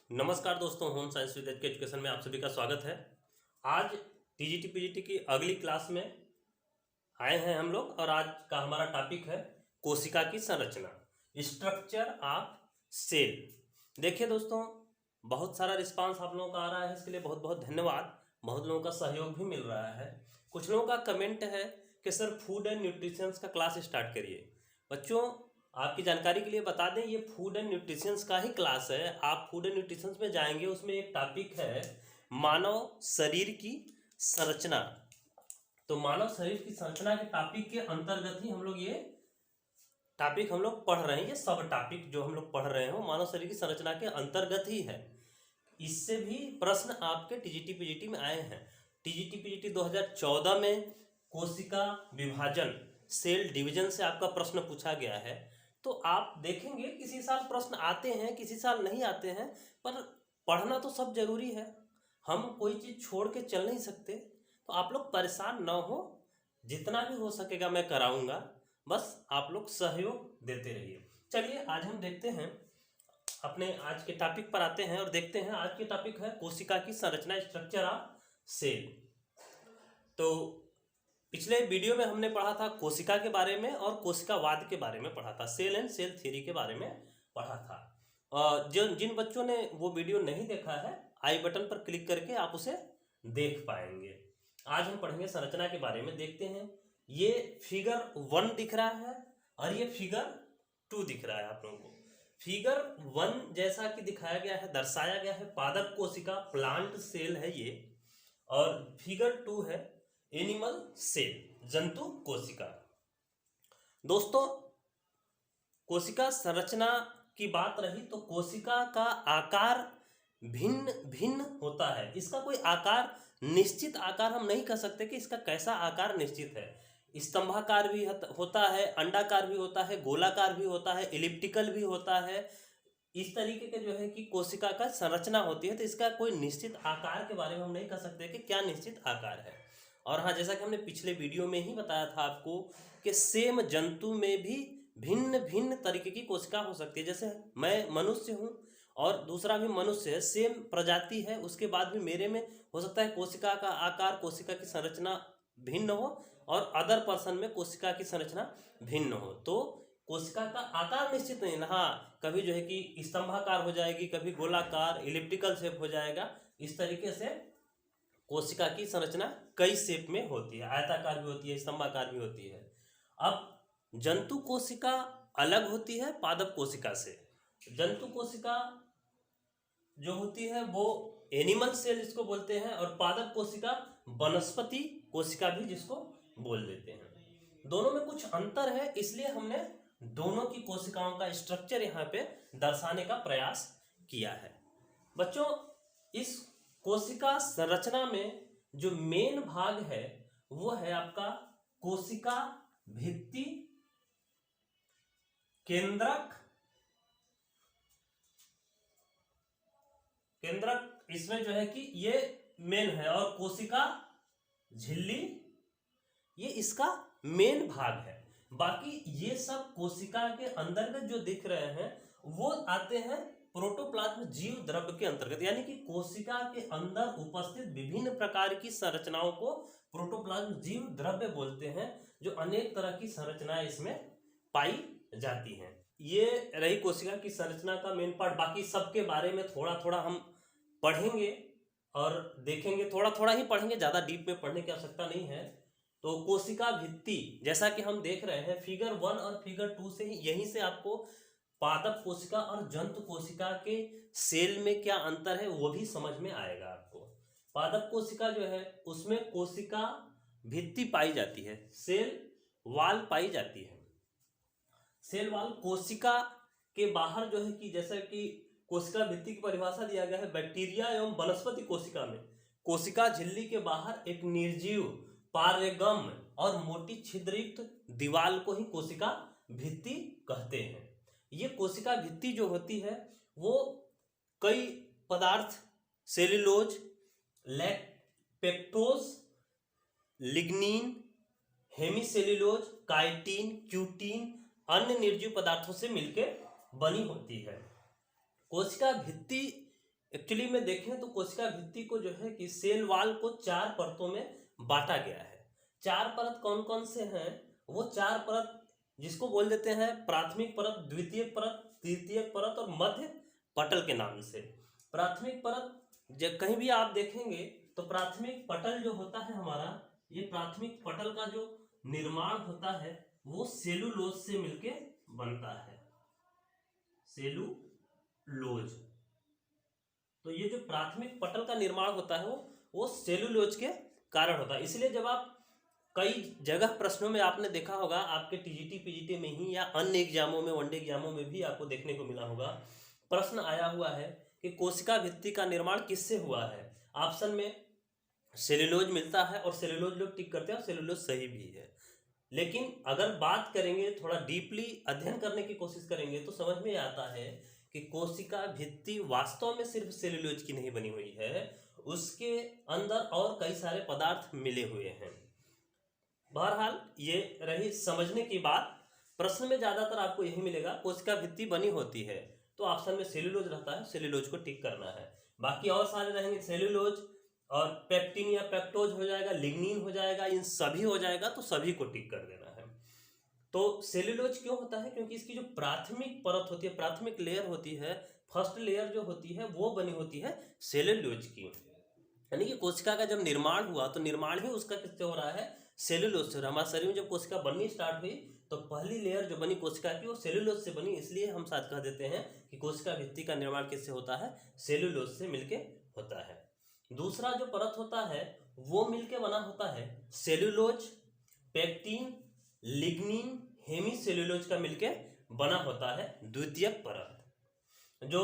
नमस्कार दोस्तों, home science with के एजुकेशन में आप सभी का स्वागत है। आज टीजीटी पीजीटी की अगली क्लास में आए हैं हम लोग और आज का हमारा टॉपिक है कोशिका की संरचना, स्ट्रक्चर ऑफ सेल। देखिए दोस्तों, बहुत सारा रिस्पांस आप लोगों का आ रहा है, इसके लिए बहुत बहुत धन्यवाद। बहुत लोगों का सहयोग भी मिल रहा है। कुछ लोगों का कमेंट है कि सर फूड एंड न्यूट्रिशंस का क्लास स्टार्ट करिए। बच्चों, आपकी जानकारी के लिए बता दें, ये फूड एंड न्यूट्रिशंस का ही क्लास है। आप फूड एंड न्यूट्रिशंस में जाएंगे, उसमें एक टॉपिक है मानव शरीर की संरचना। तो मानव शरीर की संरचना के टॉपिक के अंतर्गत ही हम लोग ये टॉपिक हम लोग पढ़ रहे हैं। ये सब टॉपिक जो हम लोग पढ़ रहे हैं वो मानव शरीर की संरचना के अंतर्गत ही है। इससे भी प्रश्न आपके टीजीटी पीजीटी में आए हैं। टीजीटी पीजीटी 2014 में कोशिका विभाजन, सेल डिवीजन से आपका प्रश्न पूछा गया है। तो आप देखेंगे किसी साल प्रश्न आते हैं, किसी साल नहीं आते हैं, पर पढ़ना तो सब जरूरी है। हम कोई चीज़ छोड़ के चल नहीं सकते। तो आप लोग परेशान ना हो, जितना भी हो सकेगा मैं कराऊंगा, बस आप लोग सहयोग देते रहिए। चलिए आज हम देखते हैं, अपने आज के टॉपिक पर आते हैं और देखते हैं। आज के टॉपिक है कोशिका की संरचना, स्ट्रक्चर ऑफ सेल। तो पिछले वीडियो में हमने पढ़ा था कोशिका के बारे में और कोशिकावाद के बारे में पढ़ा था, सेल एंड सेल थ्योरी के बारे में पढ़ा था। जिन बच्चों ने वो वीडियो नहीं देखा है, आई बटन पर क्लिक करके आप उसे देख पाएंगे। आज हम पढ़ेंगे संरचना के बारे में। देखते हैं, ये फिगर 1 दिख रहा है और ये फिगर 2 दिख रहा है आप लोगों को। फिगर 1 जैसा कि दिखाया गया है, दर्शाया गया है, पादप कोशिका, प्लांट सेल है ये। और फिगर 2 है एनिमल सेल, जंतु कोशिका। दोस्तों, कोशिका संरचना की बात रही तो कोशिका का आकार भिन्न भिन्न होता है। इसका कोई आकार, निश्चित आकार हम नहीं कह सकते कि इसका कैसा आकार निश्चित है। स्तंभाकार भी होता है, अंडाकार भी होता है, गोलाकार भी होता है, एलिप्टिकल भी होता है। इस तरीके के जो है कि कोशिका का संरचना होती है। तो इसका कोई निश्चित आकार के बारे में हम नहीं कह सकते कि क्या निश्चित आकार है। और हाँ, जैसा कि हमने पिछले वीडियो में ही बताया था आपको कि सेम जंतु में भी भिन्न भिन्न तरीके की कोशिका हो सकती है। जैसे मैं मनुष्य हूँ और दूसरा भी मनुष्य है, सेम प्रजाति है, उसके बाद भी मेरे में हो सकता है कोशिका का आकार, कोशिका की संरचना भिन्न हो और अदर पर्सन में कोशिका की संरचना भिन्न हो। तो कोशिका का आकार निश्चित नहीं है। हाँ, कभी जो है कि स्तंभाकार हो जाएगी, कभी गोलाकार, इलिप्टिकल शेप हो जाएगा। इस तरीके से कोशिका की संरचना कई शेप में होती है, आयताकार भी होती है, स्तंभाकार भी होती है। अब जंतु कोशिका अलग होती है पादप कोशिका से। जंतु कोशिका जो होती है वो एनिमल सेल इसको बोलते हैं, और पादप कोशिका वनस्पति कोशिका भी जिसको बोल देते हैं। दोनों में कुछ अंतर है, इसलिए हमने दोनों की कोशिकाओं का स्ट्रक्चर यहाँ पे दर्शाने का प्रयास किया है। बच्चों, इस कोशिका संरचना में जो मेन भाग है वो है आपका कोशिका भित्ति, केंद्रक, इसमें जो है कि ये मेन है, और कोशिका झिल्ली, ये इसका मेन भाग है। बाकी ये सब कोशिका के अंतर्गत जो दिख रहे हैं वो आते हैं प्रोटोप्लाज्म जीव द्रव्य के अंतर्गत। यानी कि कोशिका के अंदर उपस्थित विभिन्न प्रकार की संरचनाओं को प्रोटोप्लाज्म जीव द्रव्य बोलते हैं, जो अनेक तरह की संरचनाएं इसमें पाई जाती हैं। ये रही कोशिका की संरचना का मेन पार्ट। बाकी सबके बारे में थोड़ा थोड़ा हम पढ़ेंगे और देखेंगे, थोड़ा थोड़ा ही पढ़ेंगे, ज्यादा डीप में पढ़ने की आवश्यकता नहीं है। तो कोशिका भित्ति जैसा कि हम देख रहे हैं, फिगर 1 और फिगर 2 से ही, यहीं से आपको पादप कोशिका और जंतु कोशिका के सेल में क्या अंतर है वो भी समझ में आएगा आपको। पादप कोशिका जो है उसमें कोशिका भित्ति पाई जाती है, सेल वाल पाई जाती है। सेल वाल कोशिका के बाहर जो है कि जैसा कि कोशिका भित्ति की परिभाषा दिया गया है, बैक्टीरिया एवं वनस्पति कोशिका में कोशिका झिल्ली के बाहर एक निर्जीव पार्यगम और मोटी छिद्रयुक्त दीवाल को ही कोशिका भित्ति कहते हैं। ये कोशिका भित्ति जो होती है वो कई पदार्थ, सेल्यूलोज, लैक्पेक्टोज, लिग्निन, हेमीसेल्यूलोज, काइटिन, क्यूटिन, अन्य निर्जीव पदार्थों से मिलकर बनी होती है। कोशिका भित्ति एक्चुअली में देखें तो कोशिका भित्ति को जो है कि सेल वाल को 4 परतों में बांटा गया है। 4 परत कौन कौन से हैं? वो 4 परत जिसको बोल देते हैं प्राथमिक परत, द्वितीयक परत, तृतीयक परत और मध्य पटल के नाम से। प्राथमिक परत जब कहीं भी आप देखेंगे तो प्राथमिक पटल जो होता है हमारा, ये प्राथमिक पटल का जो निर्माण होता है वो सेलुलोज से मिलके बनता है, सेलुलोज। तो ये जो प्राथमिक पटल का निर्माण होता है वो सेलुलोज के कारण होता है। इसलिए जब आप कई जगह प्रश्नों में आपने देखा होगा, आपके टीजीटी पीजीटी में ही या अन्य एग्जामों में, वनडे एग्जामों में भी आपको देखने को मिला होगा, प्रश्न आया हुआ है कि कोशिका भित्ति का निर्माण किससे हुआ है। ऑप्शन में सेलुलोज मिलता है और सेलुलोज लोग टिक करते हैं और सेलुलोज सही भी है। लेकिन अगर बात करेंगे, थोड़ा डीपली अध्ययन करने की कोशिश करेंगे तो समझ में आता है कि कोशिका भित्ति वास्तव में सिर्फ सेलुलोज की नहीं बनी हुई है, उसके अंदर और कई सारे पदार्थ मिले हुए हैं। बहरहाल ये रही समझने की बात। प्रश्न में ज्यादातर आपको यही मिलेगा, कोशिका भित्ति बनी होती है तो ऑप्शन में सेलुलोज रहता है, सेलुलोज को टिक करना है। बाकी और सारे रहेंगे सेलुलोज और पेक्टिन या पेक्टोज हो जाएगा, लिग्निन हो जाएगा, इन सभी हो जाएगा तो सभी को टिक कर देना है। तो सेलुलोज क्यों होता है? क्योंकि इसकी जो प्राथमिक परत होती है, प्राथमिक लेयर होती है, फर्स्ट लेयर जो होती है वो बनी होती है सेलुलोज की। यानी कि कोशिका का जब निर्माण हुआ तो निर्माण ही उसका किससे हो रहा है? सेलुलोज से। हमारे शरीर में जब कोशिका बननी स्टार्ट हुई तो पहली लेयर जो बनी कोशिका की वो सेलुलोज से बनी। इसलिए हम साथ कह देते हैं कि कोशिका भित्ति का निर्माण किससे होता है? सेलुलोज से मिलके होता है। दूसरा जो परत होता है वो मिलके बना होता है सेलुलोज, पेक्टिन, लिग्निन, हेमीसेलुलोज का मिलके बना होता है द्वितीयक परत। जो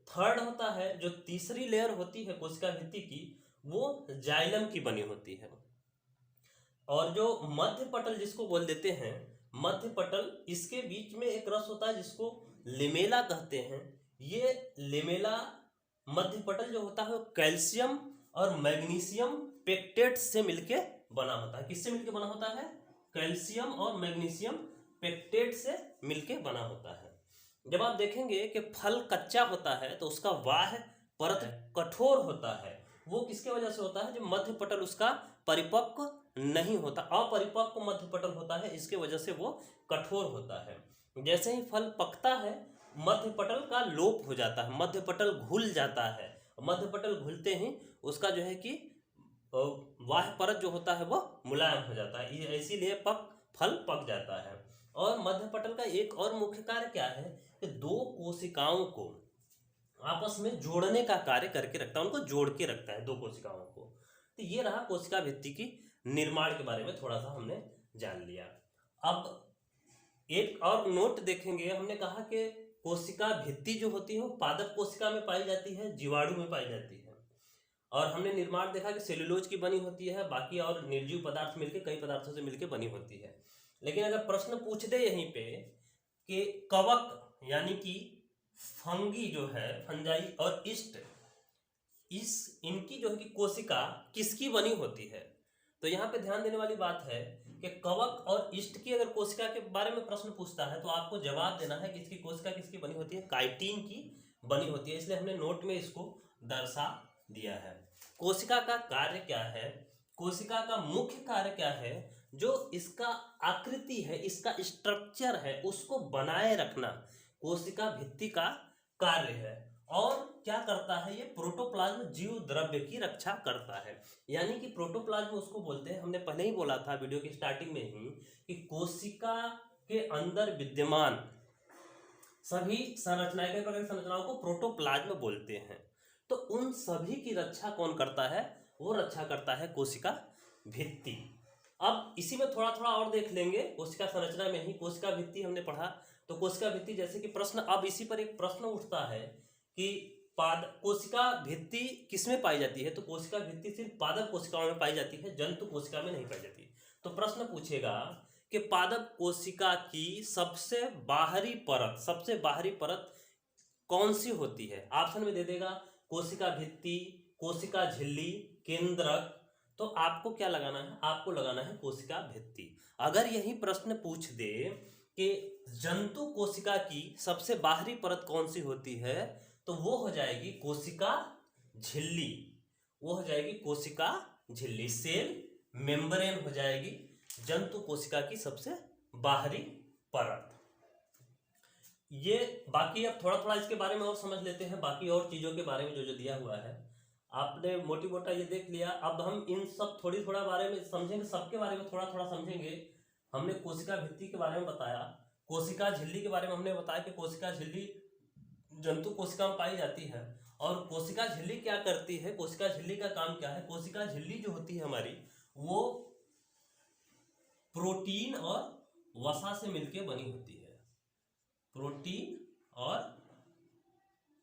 थर्ड होता है, जो तीसरी लेयर होती है कोशिका भित्ति की, वो जाइलम की बनी होती है। और जो मध्य पटल जिसको बोल देते हैं, मध्य पटल, इसके बीच में एक रस होता है जिसको लेमेला कहते हैं। ये लेमेला मध्य पटल जो होता है वो कैल्शियम और मैग्नीशियम पेक्टेट से मिलके बना होता है। किससे मिलके बना होता है? कैल्शियम और मैग्नीशियम पेक्टेट से मिलके बना होता है। जब आप देखेंगे कि फल कच्चा होता है तो उसका बाह्य परत कठोर होता है। वो किसके वजह से होता है? जो मध्य पटल उसका परिपक्व नहीं होता, अपरिपक्व मध्य पटल होता है, इसके वजह से वो कठोर होता है। जैसे ही फल पकता है मध्य पटल का लोप हो जाता है, मध्य पटल घुल जाता है। मध्य पटल घुलते ही उसका जो है कि बाह्य परत जो होता है वो मुलायम हो जाता है, इसीलिए फल पक जाता है। और मध्य पटल का एक और मुख्य कार्य क्या है कि दो कोशिकाओं को आपस में जोड़ने का कार्य करके रखता है, उनको जोड़ के रखता है दो कोशिकाओं को। तो ये रहा कोशिका भित्ति की निर्माण के बारे में थोड़ा सा हमने जान लिया। अब एक और नोट देखेंगे, हमने कहा कि कोशिका भित्ति जो होती है वो पादप कोशिका में पाई जाती है, जीवाणु में पाई जाती है। और हमने निर्माण देखा कि सेलुलोज की बनी होती है, बाकी और निर्जीव पदार्थ मिलके, कई पदार्थों से मिलके बनी होती है। लेकिन अगर प्रश्न पूछ दे यहीं पे कि कवक यानी कि फंगी जो है, फंजाई और ईस्ट, इनकी जो है कि कोशिका किसकी बनी होती है, तो यहाँ पे ध्यान देने वाली बात है कि कवक और ईस्ट की अगर कोशिका के बारे में प्रश्न पूछता है तो आपको जवाब देना है कि इसकी कोशिका किसकी बनी होती है? काइटिन की बनी होती है। इसलिए हमने नोट में इसको दर्शा दिया है। कोशिका का कार्य क्या है? कोशिका का मुख्य कार्य क्या है? जो इसका आकृति है, इसका स्ट्रक्चर है, उसको बनाए रखना कोशिका भित्ति का कार्य है। और क्या करता है? ये प्रोटोप्लाज्म जीव द्रव्य की रक्षा करता है। यानी कि प्रोटोप्लाज्म उसको बोलते हैं, हमने पहले ही बोला था वीडियो की स्टार्टिंग में ही कि कोशिका के अंदर विद्यमान सभी संरचनाएं, कई प्रकार की संरचनाओं को प्रोटोप्लाज्म बोलते हैं। तो उन सभी की रक्षा कौन करता है? वो रक्षा करता है कोशिका भित्ति। अब इसी में थोड़ा थोड़ा और देख लेंगे, कोशिका संरचना में ही कोशिका भित्ति हमने पढ़ा। तो कोशिका भित्ति जैसे कि प्रश्न, अब इसी पर एक प्रश्न उठता है कि कोशिका भित्ति किसमें पाई जाती है? तो कोशिका भित्ति सिर्फ पादप कोशिकाओं में पाई जाती है, जंतु कोशिका में नहीं पाई जाती। तो प्रश्न पूछेगा कि पादप कोशिका की सबसे बाहरी परत कौन सी होती है? ऑप्शन में दे देगा कोशिका भित्ति, कोशिका झिल्ली, केंद्रक। तो आपको क्या लगाना है? आपको लगाना है कोशिका भित्ति। अगर यही प्रश्न पूछ दे कि जंतु कोशिका की सबसे बाहरी परत कौन सी होती है, तो वो हो जाएगी कोशिका झिल्ली, वो हो जाएगी कोशिका झिल्ली, सेल मेम्ब्रेन हो जाएगी जंतु कोशिका की सबसे बाहरी परत। ये बाकी अब थोड़ा थोड़ा इसके बारे में और समझ लेते हैं, बाकी और चीजों के बारे में जो जो दिया हुआ है आपने मोटी मोटा ये देख लिया। अब हम इन सब थोड़ा बारे में समझेंगे, सबके बारे में थोड़ा थोड़ा समझेंगे। हमने कोशिका भित्ति के बारे में बताया, कोशिका झिल्ली के बारे में हमने बताया कि कोशिका झिल्ली जंतु कोशिका में पाई जाती है। और कोशिका झिल्ली क्या करती है, कोशिका झिल्ली का काम क्या है? कोशिका झिल्ली जो होती है हमारी, वो प्रोटीन और वसा से मिलकर बनी होती है, प्रोटीन और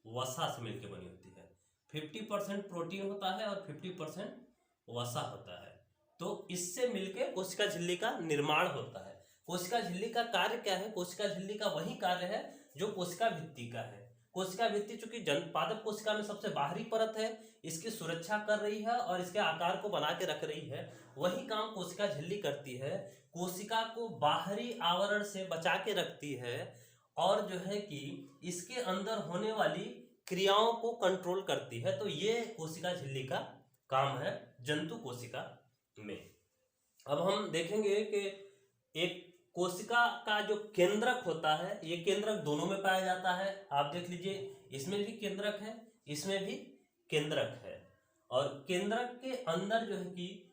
वसा से मिलकर बनी होती है। 50% प्रोटीन होता है और 50% वसा होता है। तो इससे मिलकर कोशिका झिल्ली का निर्माण होता है। कोशिका झिल्ली का कार्य क्या है? कोशिका झिल्ली का वही कार्य है जो कोशिका भित्ति का है। कोशिका भित्ति चूंकि पादप कोशिका में सबसे बाहरी परत है, इसकी सुरक्षा कर रही है और इसके आकार को बना के रख रही है, वही काम कोशिका झिल्ली करती है। कोशिका को बाहरी आवरण से बचा के रखती है और जो है कि इसके अंदर होने वाली क्रियाओं को कंट्रोल करती है। तो ये कोशिका झिल्ली का काम है जंतु कोशिका में। अब हम देखेंगे कि एक कोशिका का जो केंद्रक होता है, ये केंद्रक दोनों में पाया जाता है। आप देख लीजिए, इसमें भी केंद्रक है, इसमें भी केंद्रक है। और केंद्रक के अंदर जो है कि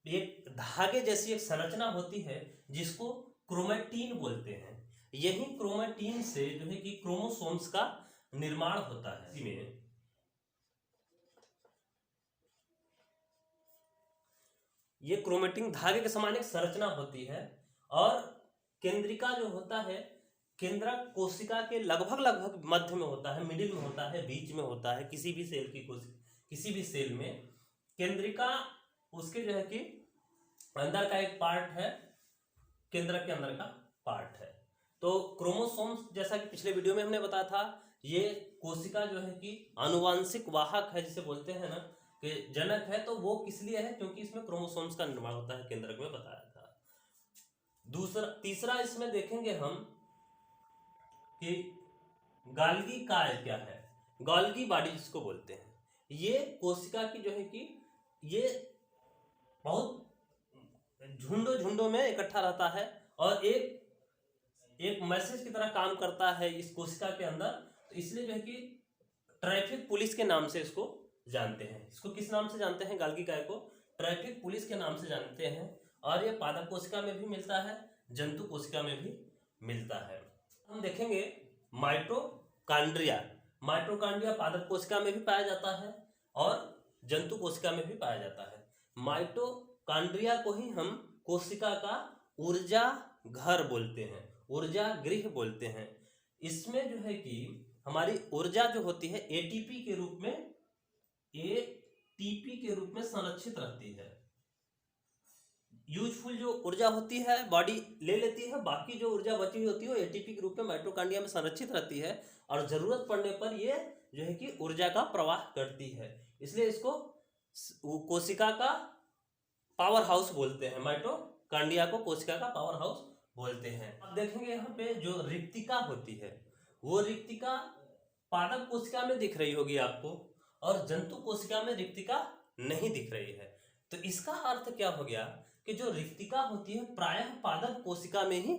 एक धागे जैसी एक संरचना होती है जिसको क्रोमैटिन बोलते हैं। यही क्रोमैटिन से जो है कि क्रोमोसोम्स का निर्माण होता है। इसमें ये क्रोमैटिन धागे के समान एक संरचना होती है। और केंद्रिका जो होता है, केंद्रक कोशिका के लगभग मध्य में होता है, मिडिल में होता है, बीच में होता है। किसी भी सेल की किसी भी सेल में केंद्रिका उसके जो है कि अंदर का एक पार्ट है, केंद्रक के अंदर का पार्ट है। तो क्रोमोसोम्स, जैसा कि पिछले वीडियो में हमने बताया था, ये कोशिका जो है कि आनुवांशिक वाहक है, जिसे बोलते हैं ना कि जनक है। तो वो किस लिए है? क्योंकि इसमें क्रोमोसोम्स का निर्माण होता है, केंद्रक में बताया था। तीसरा इसमें देखेंगे हम कि गाल्गी काय क्या है, गाल्गी बॉडी जिसको बोलते हैं। ये कोशिका की जो है कि ये बहुत झुंडों में इकट्ठा रहता है और एक मैसेज की तरह काम करता है इस कोशिका के अंदर। तो इसलिए जो है कि ट्रैफिक पुलिस के नाम से इसको जानते हैं। इसको किस नाम से जानते हैं? गाल्गी काय को ट्रैफिक पुलिस के नाम से जानते हैं। और ये पादप कोशिका में भी मिलता है, जंतु कोशिका में भी मिलता है। हम देखेंगे माइटोकॉन्ड्रिया। माइटोकॉन्ड्रिया पादप कोशिका में भी पाया जाता है और जंतु कोशिका में भी पाया जाता है। माइटोकॉन्ड्रिया को ही हम कोशिका का ऊर्जा घर बोलते हैं, ऊर्जा गृह बोलते हैं। इसमें जो है कि हमारी ऊर्जा जो होती है एटीपी के रूप में संरक्षित रहती है। यूजफुल जो ऊर्जा होती है बॉडी ले लेती है, बाकी जो ऊर्जा बची हुई होती है वो एटीपी के रूप में माइटोकॉन्ड्रिया में संरक्षित रहती है और जरूरत पड़ने पर ये जो है कि ऊर्जा का प्रवाह करती है। इसलिए इसको कोशिका का पावर हाउस बोलते हैं, माइटोकॉन्ड्रिया को कोशिका का पावर हाउस बोलते हैं। अब देखेंगे यहाँ पे जो रिक्तिका होती है, वो रिक्तिका पादप कोशिका में दिख रही होगी आपको और जंतु कोशिका में रिक्तिका नहीं दिख रही है। तो इसका अर्थ क्या हो गया कि जो रिक्तिका होती है प्रायः पादप कोशिका में ही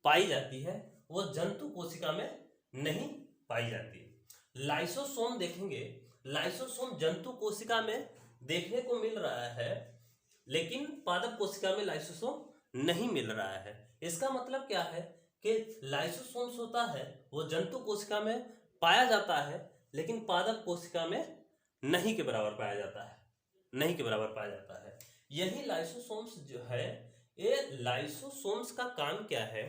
पाई जाती है, वो जंतु कोशिका में नहीं पाई जाती। लाइसोसोम देखेंगे, लाइसोसोम जंतु कोशिका में देखने को मिल रहा है, लेकिन पादप कोशिका में लाइसोसोम नहीं मिल रहा है। इसका मतलब क्या है कि लाइसोसोम्स होता है वो जंतु कोशिका में पाया जाता है, लेकिन पादप कोशिका में नहीं के बराबर पाया जाता है, नहीं के बराबर पाया जाता है। यही लाइसोसोम्स जो है, ये लाइसोसोम्स का काम क्या है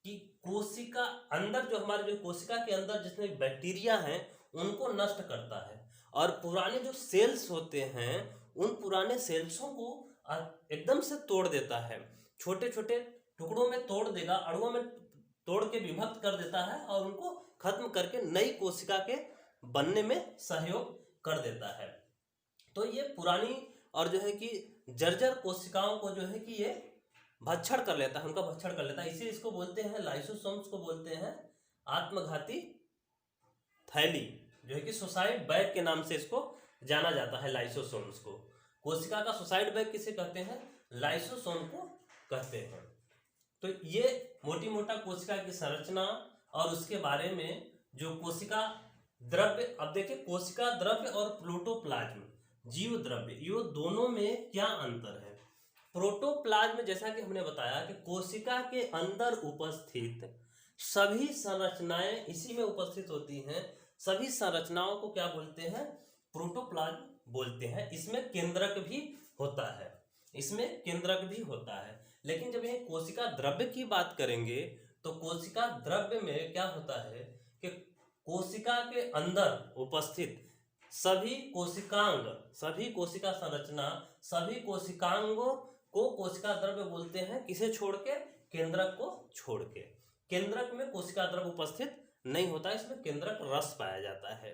कि कोशिका अंदर जो हमारे जो कोशिका के अंदर जितने बैक्टीरिया हैं उनको नष्ट करता है और पुराने जो सेल्स होते हैं उन पुराने सेल्सों को एकदम से तोड़ देता है, छोटे छोटे टुकड़ों में तोड़ देगा, अणुओं में तोड़ के विभक्त कर देता है और उनको खत्म करके नई कोशिका के बनने में सहयोग कर देता है। तो ये पुरानी और जो है कि जर्जर कोशिकाओं को जो है कि ये भक्षण कर लेता है, उनका भक्षण कर लेता है। इसी इसको बोलते हैं, लाइसोसोम्स को बोलते हैं आत्मघाती थैली। जो है कि सुसाइड बैग के नाम से इसको जाना जाता है, लाइसोसोम्स को। कोशिका का सुसाइड बैग किसे कहते हैं? लाइसोसोम को कहते हैं। तो ये मोटी मोटा कोशिका की संरचना और उसके बारे में जो कोशिका द्रव्य। अब देखिए, कोशिका द्रव्य और प्रोटोप्लाज्म जीव द्रव्य, ये दोनों में क्या अंतर है? प्रोटोप्लाज्म, जैसा कि हमने बताया कि कोशिका के अंदर उपस्थित सभी संरचनाएं इसी में उपस्थित होती हैं। सभी संरचनाओं को क्या बोलते हैं? प्रोटोप्लाज्म बोलते हैं। इसमें केंद्रक भी होता है, इसमें केंद्रक भी होता है। लेकिन जब ये कोशिका द्रव्य की बात करेंगे तो कोशिका द्रव्य में क्या होता है कि कोशिका के अंदर उपस्थित सभी कोशिकांग, सभी कोशिका संरचना, सभी कोशिकांगों को कोशिका द्रव्य बोलते हैं। किसे छोड़ के? केंद्रक को छोड़ के। केंद्रक में कोशिका द्रव्य उपस्थित नहीं होता, इसमें केंद्रक रस पाया जाता है।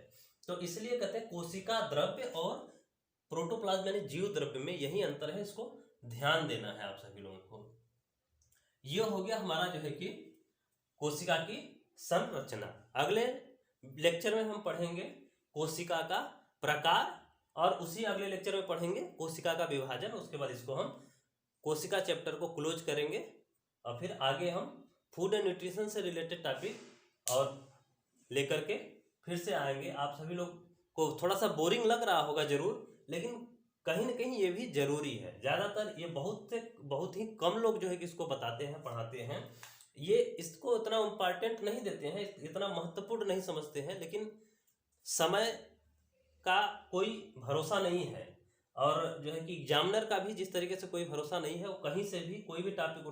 तो इसलिए कहते हैं कोशिका द्रव्य और प्रोटोप्लाज्म यानी जीव द्रव्य में यही अंतर है, इसको ध्यान देना है आप सभी लोगों को। यह हो गया हमारा जो है कि कोशिका की संरचना। अगले लेक्चर में हम पढ़ेंगे कोशिका का प्रकार और उसी अगले लेक्चर में पढ़ेंगे कोशिका का विभाजन। उसके बाद इसको हम कोशिका चैप्टर को क्लोज करेंगे और फिर आगे हम फूड एंड न्यूट्रिशन से रिलेटेड टॉपिक और लेकर के फिर से आएंगे। आप सभी लोग को थोड़ा सा बोरिंग लग रहा होगा जरूर, लेकिन कहीं ना कहीं ये भी जरूरी है। ज़्यादातर ये बहुत ही कम लोग जो है कि इसको बताते हैं, पढ़ाते हैं। ये इसको इतना इम्पॉर्टेंट नहीं देते हैं, इतना महत्वपूर्ण नहीं समझते हैं। लेकिन समय का कोई भरोसा नहीं है और जो है कि एग्जामिनर का भी जिस तरीके से कोई भरोसा नहीं है। वो कहीं से भी कोई भी टॉपिक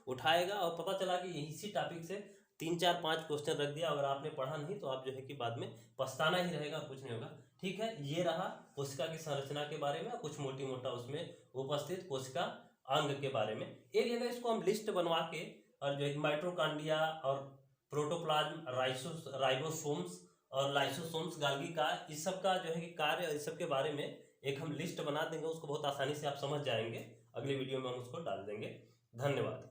उठाएगा और पता चला कि इसी टॉपिक से 3 4 5 क्वेश्चन रख दिया, अगर आपने पढ़ा नहीं तो आप जो है कि बाद में पछताना ही रहेगा, कुछ नहीं होगा। ठीक है, ये रहा कोशिका की संरचना के बारे में, कुछ मोटी मोटा उसमें उपस्थित कोशिका अंग के बारे में। एक जगह इसको हम लिस्ट बनवा के और जो है माइटोकॉन्ड्रिया और प्रोटोप्लाज्म, राइबोसोम्स और लाइसोसोम्स, गाल्गी का, इस सब का जो है कि कार्य, इस सब के बारे में एक हम लिस्ट बना देंगे। उसको बहुत आसानी से आप समझ जाएंगे। अगले वीडियो में हम उसको डाल देंगे। धन्यवाद।